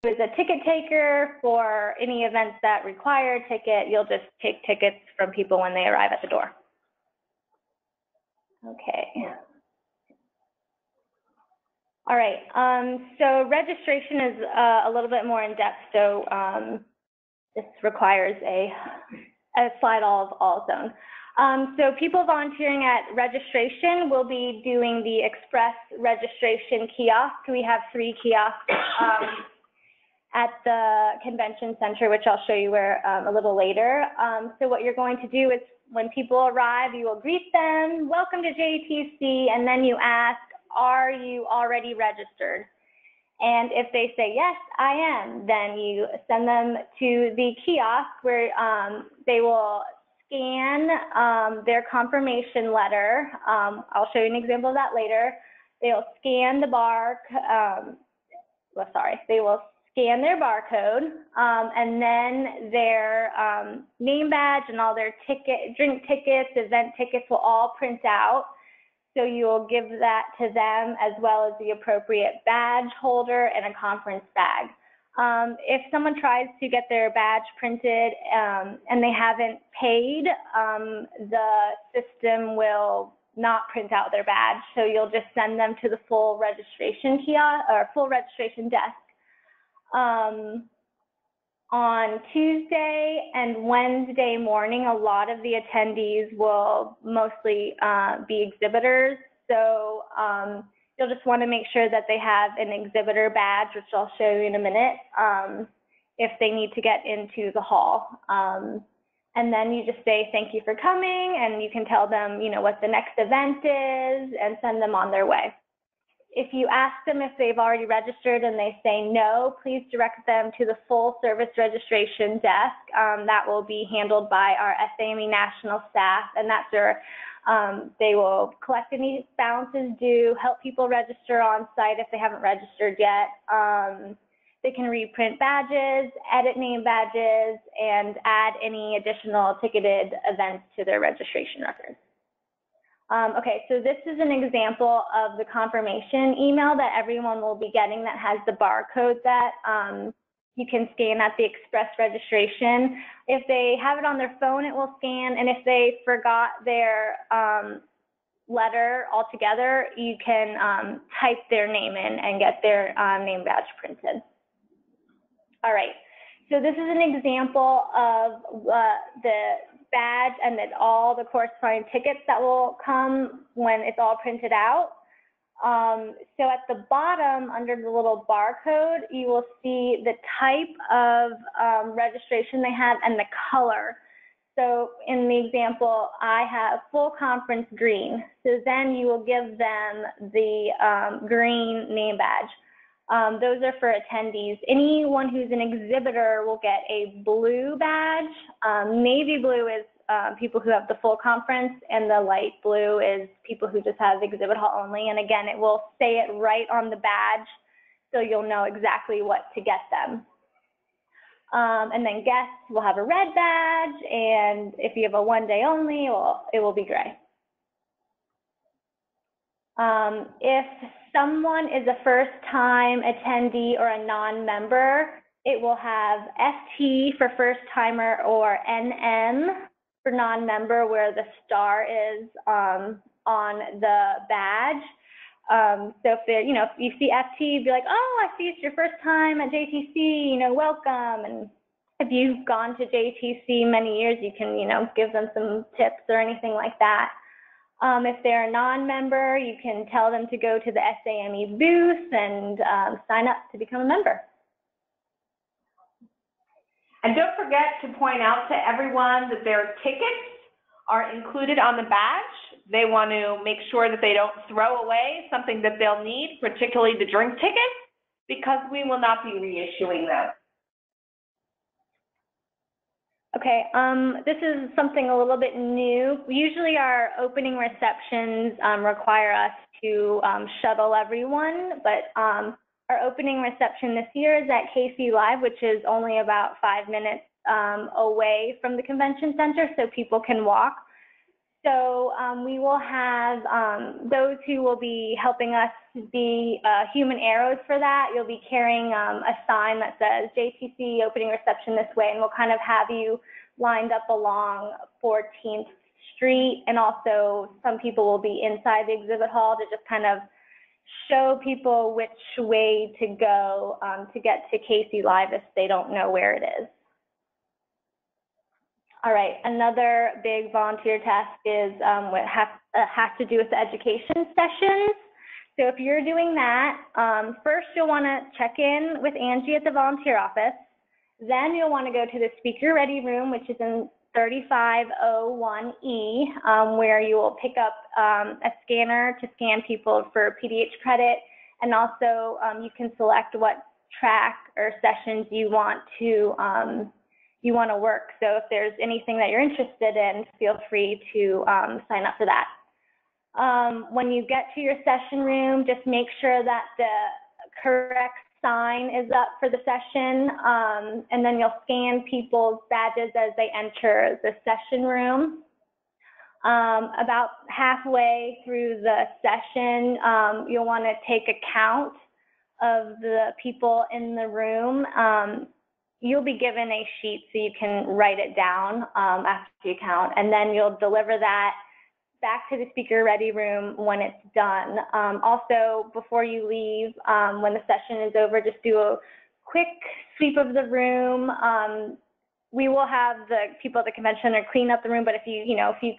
as a ticket taker for any events that require a ticket, you'll just take tickets from people when they arrive at the door. Okay. All right, so registration is a little bit more in depth, so this requires a slide all of its own. So people volunteering at registration will be doing the express registration kiosk. We have 3 kiosks at the convention center, which I'll show you where a little later. So what you're going to do is when people arrive, you will greet them, welcome to JTC, and then you ask, are you already registered? And if they say, yes, I am, then you send them to the kiosk where they will scan their confirmation letter. I'll show you an example of that later. They'll scan the they will scan their barcode, and then their name badge and all their drink tickets, event tickets will all print out. So you will give that to them as well as the appropriate badge holder and a conference bag. If someone tries to get their badge printed and they haven't paid, the system will not print out their badge. So you'll just send them to the full registration kiosk or full registration desk. On Tuesday and Wednesday morning, a lot of the attendees will mostly be exhibitors. So you'll just want to make sure that they have an exhibitor badge, which I'll show you in a minute, if they need to get into the hall. And then you just say, thank you for coming, and you can tell them, what the next event is and send them on their way. If you ask them if they've already registered and they say no, please direct them to the full service registration desk. That will be handled by our SAME national staff, and that's where they will collect any balances due, help people register on site if they haven't registered yet. They can reprint badges, edit name badges, and add any additional ticketed events to their registration records. Okay, so this is an example of the confirmation email that everyone will be getting that has the barcode that you can scan at the express registration. If they have it on their phone, it will scan, and if they forgot their letter altogether, you can type their name in and get their name badge printed. All right, so this is an example of the badge and then all the corresponding tickets that will come when it's all printed out. So at the bottom, under the little barcode, you will see the type of registration they have and the color. So in the example, I have full conference green. So then you will give them the green name badge. Those are for attendees. Anyone who's an exhibitor will get a blue badge. Navy blue is people who have the full conference, and the light blue is people who just have exhibit hall only. And again, it will say it right on the badge, so you'll know exactly what to get them. And then guests will have a red badge, and if you have a one-day only, it will be gray. If someone is a first-time attendee or a non-member, it will have FT for first-timer or NM for non-member, where the star is on the badge. So if you see FT, you'd be like, oh, I see it's your first time at JTC, welcome. And if you've gone to JTC many years, you can, give them some tips or anything like that. If they're a non-member, you can tell them to go to the SAME booth and sign up to become a member. And don't forget to point out to everyone that their tickets are included on the badge. They want to make sure that they don't throw away something that they'll need, particularly the drink tickets, because we will not be reissuing them. Okay, this is something a little bit new. Usually our opening receptions require us to shuttle everyone, but our opening reception this year is at KC Live, which is only about 5 minutes away from the convention center, so people can walk. So we will have those who will be helping us be human arrows for that. You'll be carrying a sign that says JTC opening reception this way, and we'll kind of have you lined up along 14th Street, and also some people will be inside the exhibit hall to just kind of show people which way to go to get to Casey Live if they don't know where it is. All right, another big volunteer task is what has to do with the education sessions. So if you're doing that, first you'll want to check in with Angie at the volunteer office. Then you'll want to go to the speaker ready room, which is in 3501E, where you will pick up a scanner to scan people for PDH credit. And also you can select what track or sessions you want to work. So if there's anything that you're interested in, feel free to sign up for that. When you get to your session room, just make sure that the correct sign is up for the session, and then you'll scan people's badges as they enter the session room. About halfway through the session, you'll want to take a count of the people in the room. You'll be given a sheet so you can write it down after you count, and then you'll deliver that back to the speaker ready room when it's done. Also, before you leave, when the session is over, just do a quick sweep of the room. We will have the people at the convention center clean up the room, but if you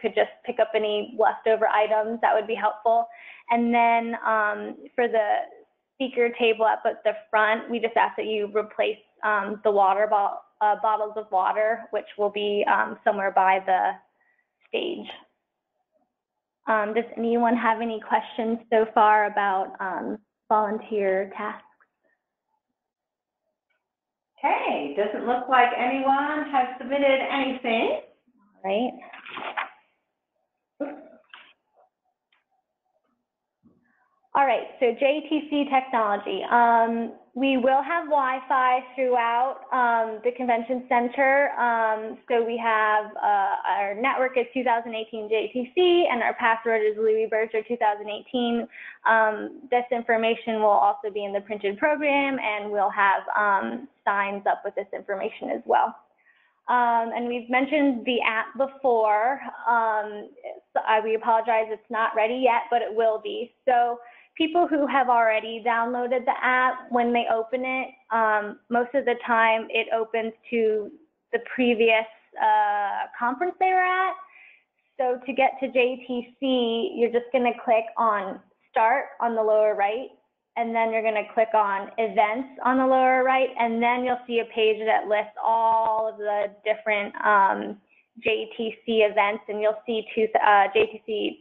could just pick up any leftover items, that would be helpful. And then for the speaker table up at the front, we just ask that you replace the water bottles of water, which will be somewhere by the stage. Does anyone have any questions so far about volunteer tasks? Okay, doesn't look like anyone has submitted anything. All right. All right, so JTC technology. We will have Wi-Fi throughout the convention center. So we have our network is 2018 JTC, and our password is Louis Berger 2018. This information will also be in the printed program, and we'll have signs up with this information as well. And we've mentioned the app before. We apologize, it's not ready yet, but it will be. So people who have already downloaded the app, when they open it, most of the time it opens to the previous conference they were at. So to get to JTC, you're just going to click on Start on the lower right, and then you're going to click on Events on the lower right, and then you'll see a page that lists all of the different JTC events, and you'll see JTC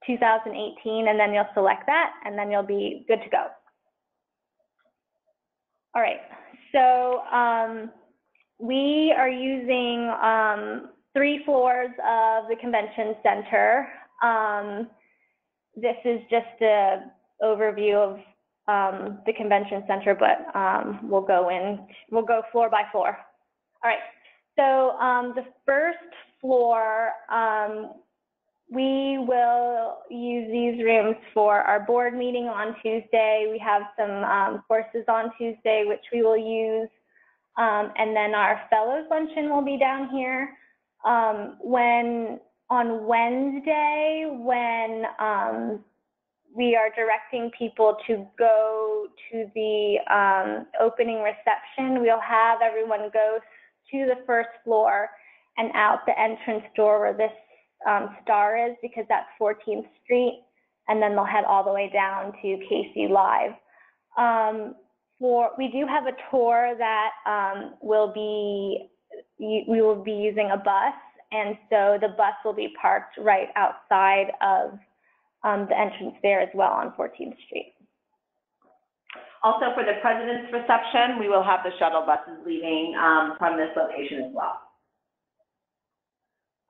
2018, and then you'll select that, and then you'll be good to go. All right, so we are using 3 floors of the convention center. This is just an overview of the convention center, but we'll go floor by floor. All right, so the first floor, we will use these rooms for our board meeting on Tuesday. We have some courses on Tuesday, which we will use. And then our fellows luncheon will be down here. On Wednesday, when we are directing people to go to the opening reception, we'll have everyone go to the first floor and out the entrance door where this star is, because that's 14th Street, and then they'll head all the way down to Casey Live. We do have a tour that we will be using a bus, and so the bus will be parked right outside of the entrance there as well on 14th Street. Also, for the President's reception, we will have the shuttle buses leaving from this location as well.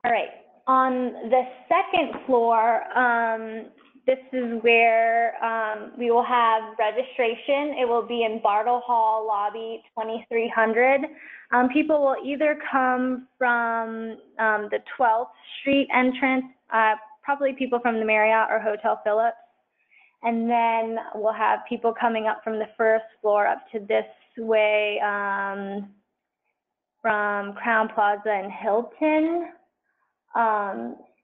All right. On the second floor, this is where we will have registration. It will be in Bartle Hall lobby 2300. People will either come from the 12th Street entrance probably people from the Marriott or Hotel Phillips. And then we'll have people coming up from the first floor up to this way from Crown Plaza and Hilton.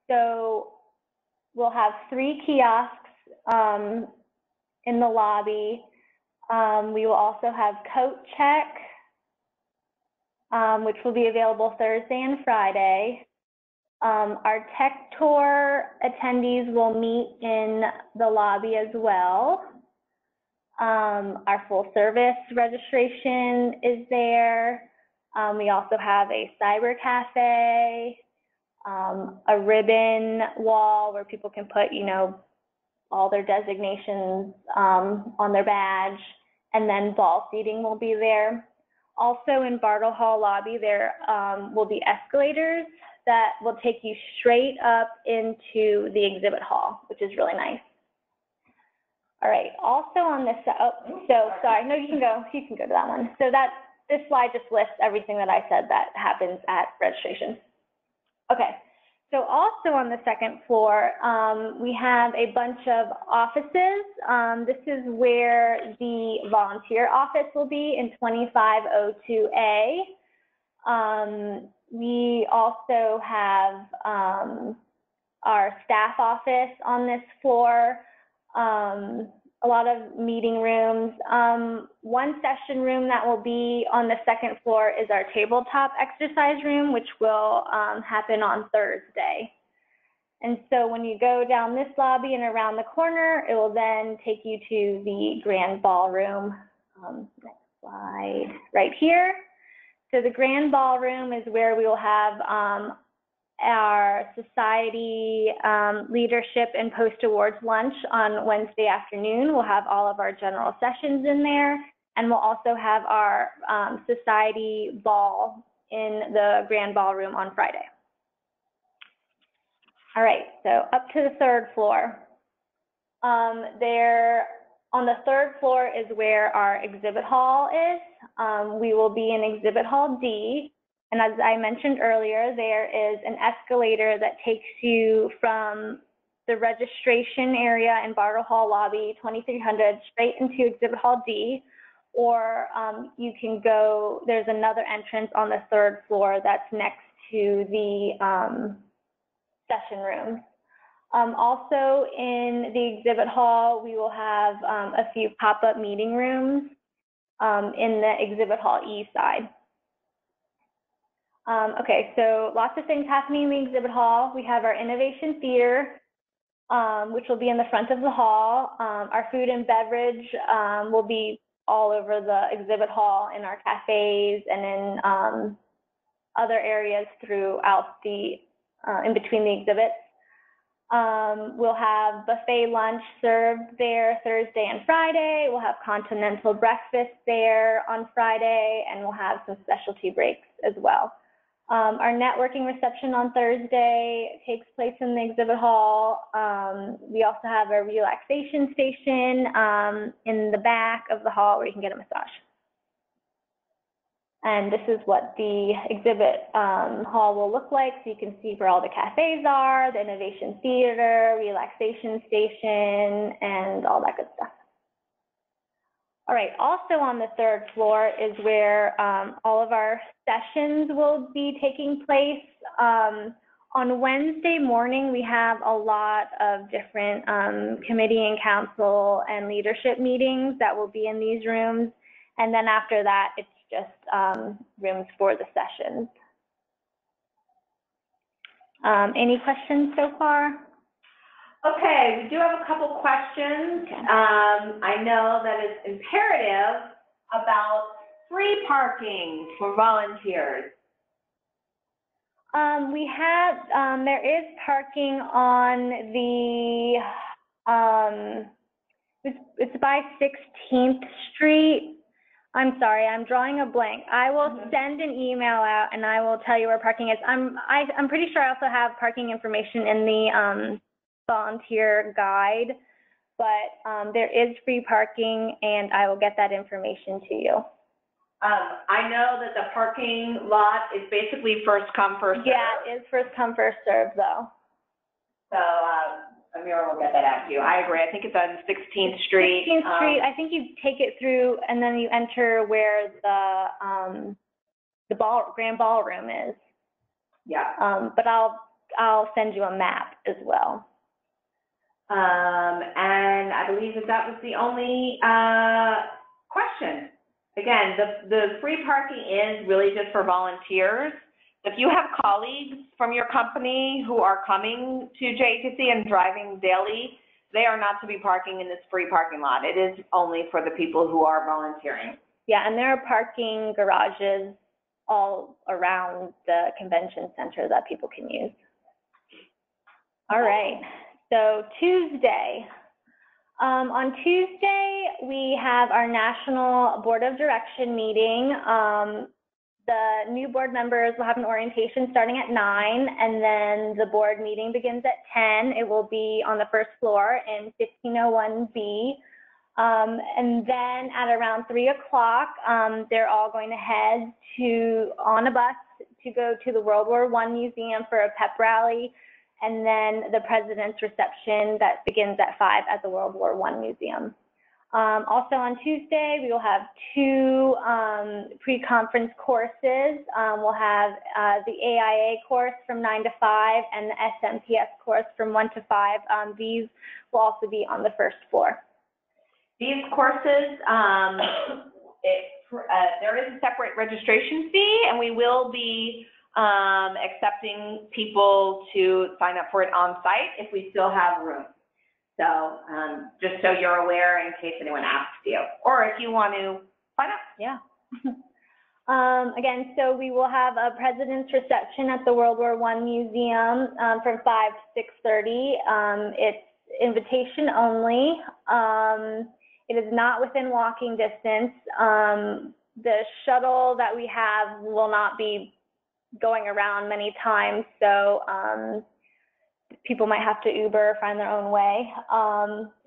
So we'll have 3 kiosks in the lobby. We will also have Coat Check, which will be available Thursday and Friday. Our tech tour attendees will meet in the lobby as well. Our full service registration is there. We also have a cyber cafe, a ribbon wall where people can put, you know, all their designations on their badge, and then ball seating will be there. Also in Bartle Hall lobby, there will be escalators that will take you straight up into the exhibit hall, which is really nice. All right, also on this, sorry, no, you can go to that one. So this slide just lists everything that I said that happens at registration. Okay, so also on the second floor, we have a bunch of offices. This is where the volunteer office will be in 2502A. We also have our staff office on this floor, a lot of meeting rooms. One session room that will be on the second floor is our tabletop exercise room, which will happen on Thursday. And so when you go down this lobby and around the corner, it will then take you to the grand ballroom. Next slide, right here. So the grand ballroom is where we will have our society leadership and post-awards lunch on Wednesday afternoon. We'll have all of our general sessions in there, and we'll also have our society ball in the grand ballroom on Friday. All right, so up to the third floor. There on the third floor is where our exhibit hall is. We will be in Exhibit Hall D, and as I mentioned earlier, there is an escalator that takes you from the registration area in Bartle Hall lobby 2300 straight into Exhibit Hall D, or you can go, there's another entrance on the third floor that's next to the session rooms. Also in the exhibit hall, we will have a few pop-up meeting rooms in the exhibit hall E side. Okay, so lots of things happening in the exhibit hall. We have our Innovation Theater, which will be in the front of the hall. Our food and beverage will be all over the exhibit hall in our cafes and in other areas throughout the, in between the exhibits. We'll have buffet lunch served there Thursday and Friday. We'll have continental breakfast there on Friday, and we'll have some specialty breaks as well. Our networking reception on Thursday takes place in the exhibit hall. We also have a relaxation station in the back of the hall where you can get a massage. And this is what the exhibit hall will look like. So you can see where all the cafes are, the Innovation Theater, relaxation station, and all that good stuff. All right, also on the third floor is where all of our sessions will be taking place. On Wednesday morning, we have a lot of different committee and council and leadership meetings that will be in these rooms. And then after that, it's just rooms for the sessions. Any questions so far? Okay, we do have a couple questions. Okay. I know that it's imperative about free parking for volunteers. We have, there is parking on the, it's by 16th Street. I'm sorry, I'm drawing a blank. I will send an email out and I will tell you where parking is. I'm pretty sure I also have parking information in the volunteer guide, but there is free parking and I will get that information to you. I know that the parking lot is basically first come, first served. Yeah, it is first come, first served though. So, Amira will get that out to you. I agree. I think it's on 16th Street. 16th Street. I think you take it through and then you enter where the grand ballroom is. Yeah. But I'll send you a map as well. And I believe that was the only question. Again, the free parking is really just for volunteers. If you have colleagues from your company who are coming to JHC and driving daily, they are not to be parking in this free parking lot. It is only for the people who are volunteering. Yeah, and there are parking garages all around the convention center that people can use. All right, so Tuesday. On Tuesday, we have our National Board of Direction meeting. The new board members will have an orientation starting at 9, and then the board meeting begins at 10. It will be on the first floor in 1501B. And then at around 3 o'clock, they're all going to head on a bus to go to the World War I Museum for a pep rally, and then the President's reception that begins at 5 at the World War I Museum. Also on Tuesday, we will have 2 pre-conference courses. We'll have the AIA course from 9 to 5 and the SMPS course from 1 to 5. These will also be on the first floor. These courses, there is a separate registration fee, and we will be accepting people to sign up for it on site if we still have room. So just so you're aware in case anyone asks you, or if you want to sign up. Yeah. Again, so we will have a President's reception at the World War I Museum from 5 to 6:30. It's invitation only. It is not within walking distance. The shuttle that we have will not be going around many times, so people might have to Uber, find their own way.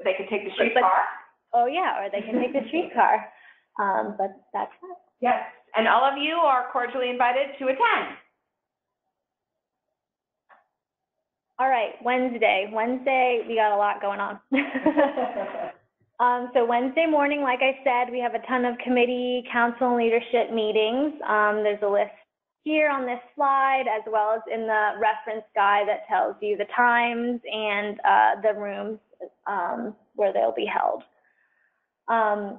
They could take the streetcar. Oh yeah, or they can take the streetcar. But that's it. Yes, and all of you are cordially invited to attend. All right, Wednesday. Wednesday, we got a lot going on. So Wednesday morning, like I said, we have a ton of committee, council, and leadership meetings. There's a list here on this slide, as well as in the reference guide that tells you the times and the rooms where they'll be held.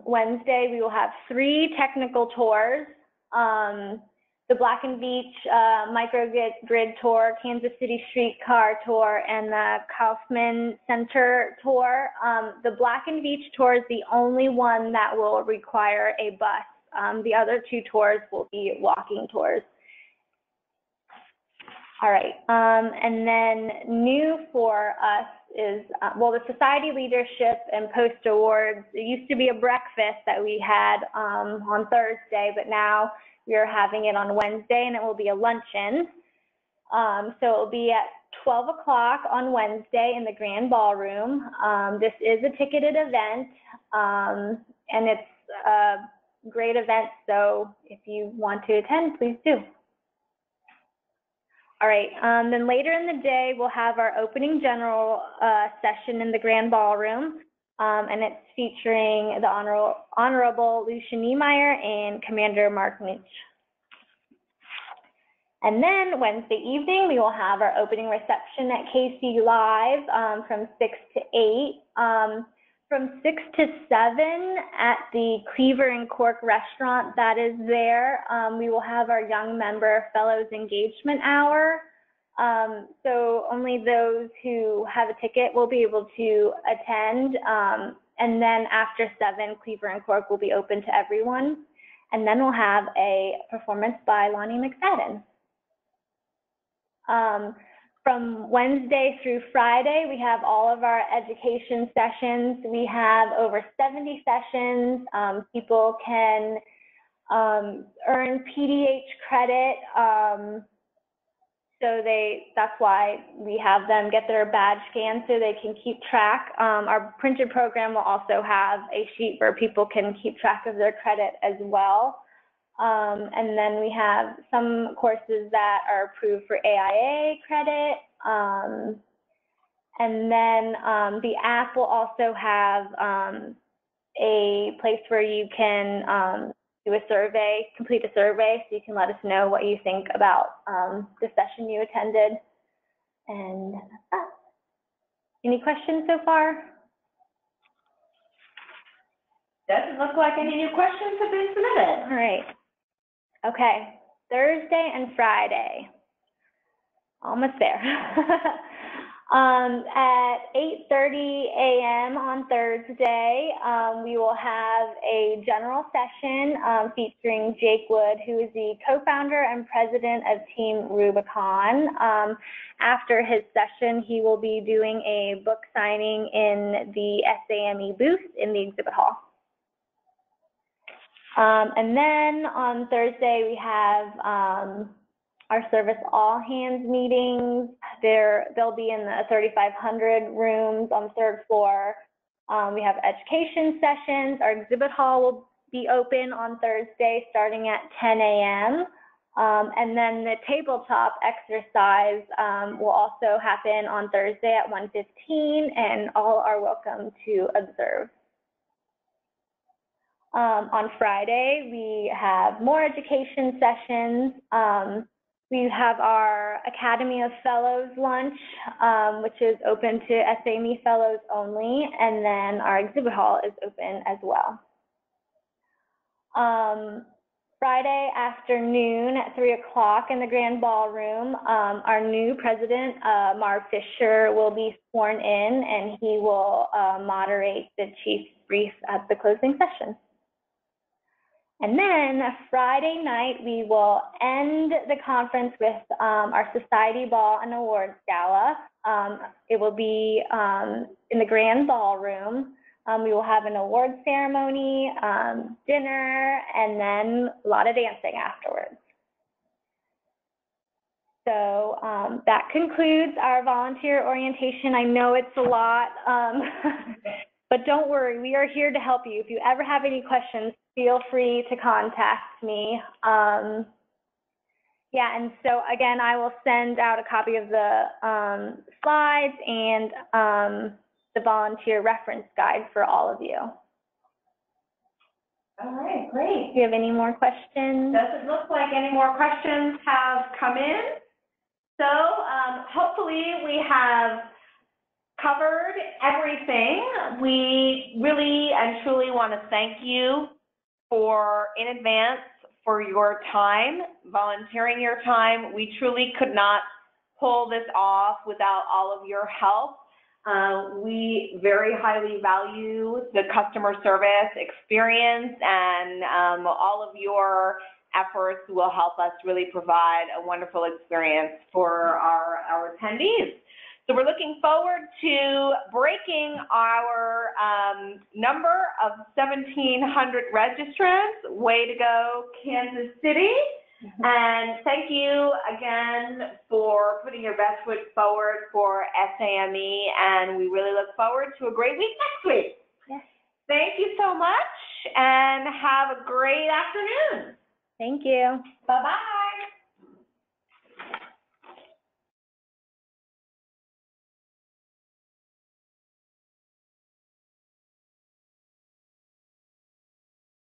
Wednesday, we will have 3 technical tours. The Black and Veatch microgrid tour, Kansas City streetcar tour, and the Kaufman Center tour. The Black and Veatch tour is the only one that will require a bus. The other 2 tours will be walking tours. All right, and then new for us is, well, the Society Leadership and Post Awards. It used to be a breakfast that we had on Thursday, but now we are having it on Wednesday, and it will be a luncheon. So it will be at 12 o'clock on Wednesday in the Grand Ballroom. This is a ticketed event, and it's a great event, so if you want to attend, please do. All right, then later in the day, we'll have our opening general session in the Grand Ballroom, and it's featuring the Honorable Lucia Niemeyer and Commander Mark Nooch. And then Wednesday evening, we will have our opening reception at KC Live from 6 to 8. From 6 to 7 at the Cleaver and Cork restaurant that is there, we will have our Young Member Fellows Engagement Hour. So only those who have a ticket will be able to attend. And then after 7, Cleaver and Cork will be open to everyone. And then we'll have a performance by Lonnie McFadden. From Wednesday through Friday, we have all of our education sessions. We have over 70 sessions. People can earn PDH credit. So that's why we have them get their badge scanned so they can keep track. Our printed program will also have a sheet where people can keep track of their credit as well. And then we have some courses that are approved for AIA credit. And then the app will also have a place where you can do a survey, complete a survey, so you can let us know what you think about the session you attended. And any questions so far? Doesn't look like any new questions have been submitted. All right. Okay, Thursday and Friday. Almost there. At 8:30 a.m. on Thursday, we will have a general session featuring Jake Wood, who is the co-founder and president of Team Rubicon. After his session, he will be doing a book signing in the SAME booth in the exhibit hall. And then on Thursday, we have our service all hands meetings. They'll be in the 3,500 rooms on the third floor. We have education sessions. Our exhibit hall will be open on Thursday starting at 10 a.m. And then the tabletop exercise will also happen on Thursday at 1:15, and all are welcome to observe. On Friday, we have more education sessions. We have our Academy of Fellows lunch, which is open to SAME fellows only, and then our exhibit hall is open as well. Friday afternoon at 3 o'clock in the Grand Ballroom, our new president, Marv Fisher, will be sworn in, and he will moderate the chief's brief at the closing session. And then Friday night, we will end the conference with our Society Ball and Awards Gala. It will be in the Grand Ballroom. We will have an award ceremony, dinner, and then a lot of dancing afterwards. So that concludes our volunteer orientation. I know it's a lot, but don't worry, we are here to help you. If you ever have any questions, feel free to contact me. Yeah, and so again, I will send out a copy of the slides and the volunteer reference guide for all of you. All right, great. Do you have any more questions? Doesn't look like any more questions have come in. So hopefully we have covered everything. We really and truly want to thank you in advance for your time, volunteering your time. We truly could not pull this off without all of your help. We very highly value the customer service experience, and all of your efforts will help us really provide a wonderful experience for our attendees. So we're looking forward to breaking our number of 1,700 registrants. Way to go, Kansas City. And thank you again for putting your best foot forward for SAME, and we really look forward to a great week next week. Yes. Thank you so much, and have a great afternoon. Thank you. Bye-bye.